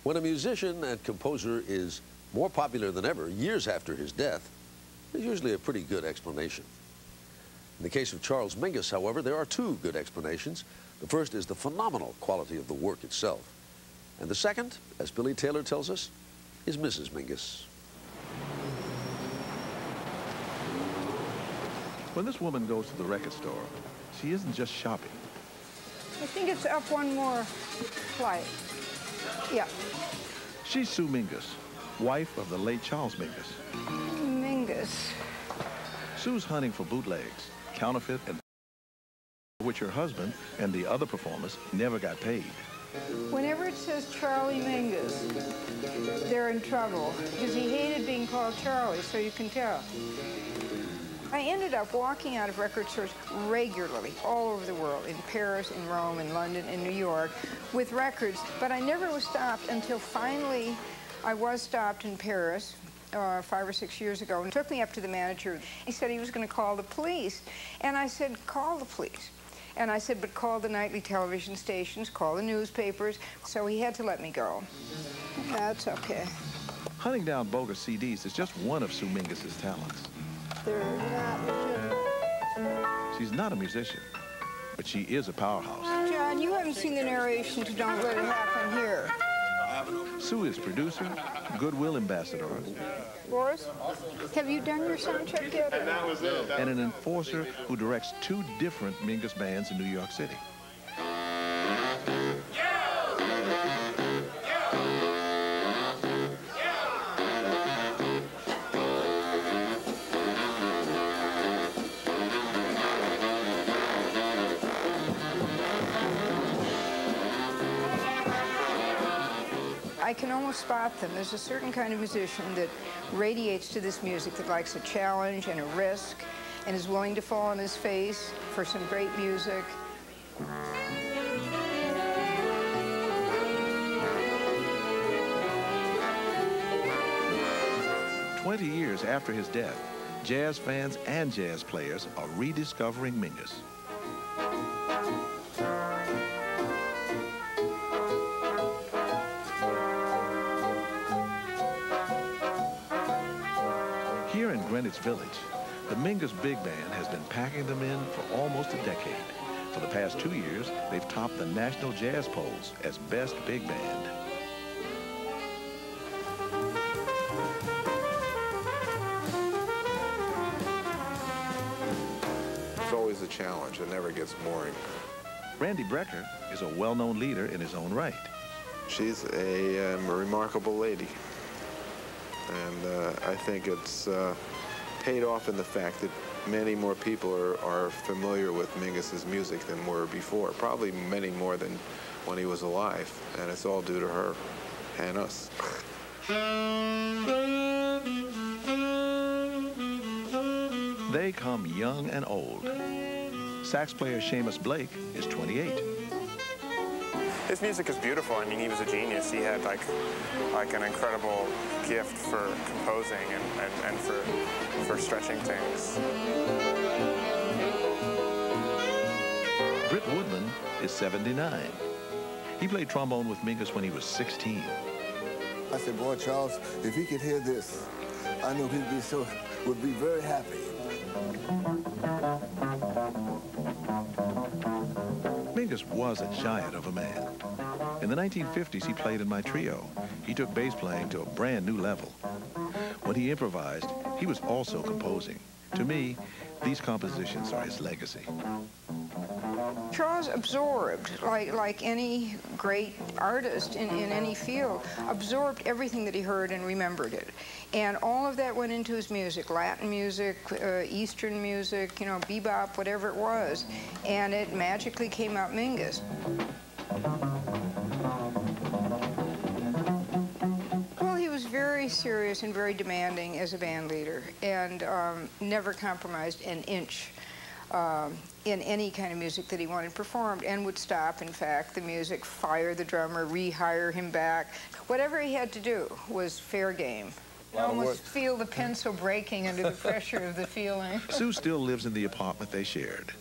When a musician and composer is more popular than ever years after his death, there's usually a pretty good explanation. In the case of Charles Mingus, however, there are two good explanations. The first is the phenomenal quality of the work itself. And the second, as Billy Taylor tells us, is Mrs. Mingus. When this woman goes to the record store, she isn't just shopping. I think it's up one more flight. Yeah. She's Sue Mingus, wife of the late Charles Mingus. Mingus. Sue's hunting for bootlegs, counterfeit, and which her husband and the other performers never got paid. Whenever it says Charlie Mingus, they're in trouble because he hated being called Charlie, so you can tell. I ended up walking out of record stores regularly all over the world, in Paris, in Rome, in London, in New York, with records, but I never was stopped until finally I was stopped in Paris 5 or 6 years ago and took me up to the manager. He said he was going to call the police, and I said, call the police. And I said, but call the nightly television stations, call the newspapers, so he had to let me go. That's okay. Hunting down bogus CDs is just one of Sue Mingus's talents. They're not legitimate. She's not a musician, but she is a powerhouse. John, you haven't seen the narration to Don't Let It Happen Here. Sue is producer, goodwill ambassador, Boris, have you done your sound check yet? and an enforcer who directs 2 different Mingus bands in New York City. I can almost spot them. There's a certain kind of musician that radiates to this music, that likes a challenge and a risk and is willing to fall on his face for some great music. 20 years after his death, jazz fans and jazz players are rediscovering Mingus. Here in Greenwich Village, the Mingus Big Band has been packing them in for almost a decade. For the past 2 years, they've topped the national jazz polls as best big band. It's always a challenge. It never gets boring. Randy Brecker is a well-known leader in his own right. She's a remarkable lady. And I think it's paid off in the fact that many more people are familiar with Mingus's music than were before. Probably many more than when he was alive. And it's all due to her and us. They come young and old. Sax player Seamus Blake is 28. His music is beautiful. I mean, he was a genius. He had like an incredible gift for composing and for stretching things. Britt Woodman is 79. He played trombone with Mingus when he was 16. I said, boy, Charles, if he could hear this, I know would be very happy. Mingus was a giant of a man. In the 1950s, he played in my trio. He took bass playing to a brand new level. When he improvised, he was also composing. To me, these compositions are his legacy. Charles absorbed, like any great artist in any field, absorbed everything that he heard and remembered it. And all of that went into his music, Latin music, Eastern music, you know, bebop, whatever it was. And it magically came out Mingus. Well, he was very serious and very demanding as a band leader, and never compromised an inch in any kind of music that he wanted performed, and would stop, in fact, the music, fire the drummer, rehire him back. Whatever he had to do was fair game. I almost feel the pencil breaking under the pressure of the feeling. Sue still lives in the apartment they shared.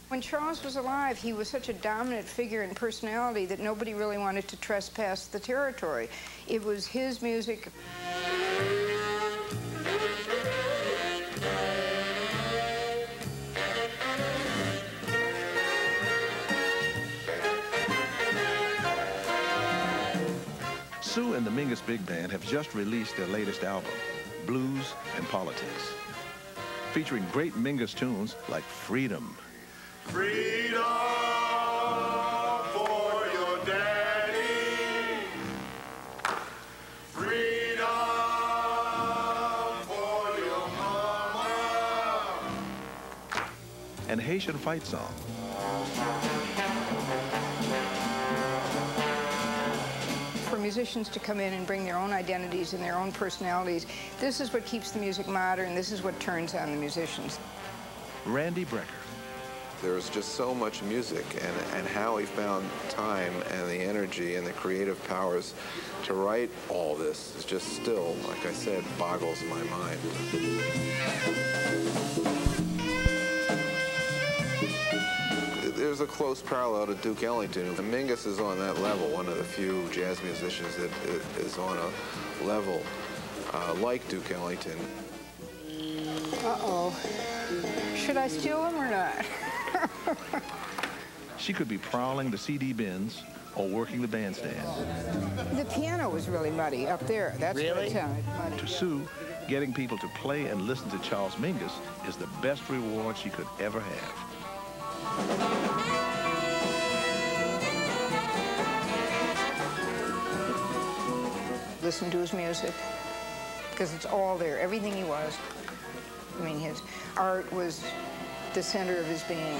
When Charles was alive, he was such a dominant figure and personality that nobody really wanted to trespass the territory. It was his music. Sue and the Mingus Big Band have just released their latest album, Blues and Politics, featuring great Mingus tunes like Freedom. Freedom for your daddy. Freedom for your mama. And Haitian Fight Song. For musicians to come in and bring their own identities and their own personalities, this is what keeps the music modern. This is what turns on the musicians. Randy Brecker. There's just so much music, and how he found time and the energy and the creative powers to write all this is just still, like I said, boggles my mind. There's a close parallel to Duke Ellington. Mingus is on that level, one of the few jazz musicians that is on a level like Duke Ellington. Uh-oh. Should I steal them or not? She could be prowling the CD bins or working the bandstand. The piano was really muddy up there. That's what it sounded muddy. To Sue, getting people to play and listen to Charles Mingus is the best reward she could ever have. Listen to his music, because it's all there, everything he was. I mean, his art was the center of his being.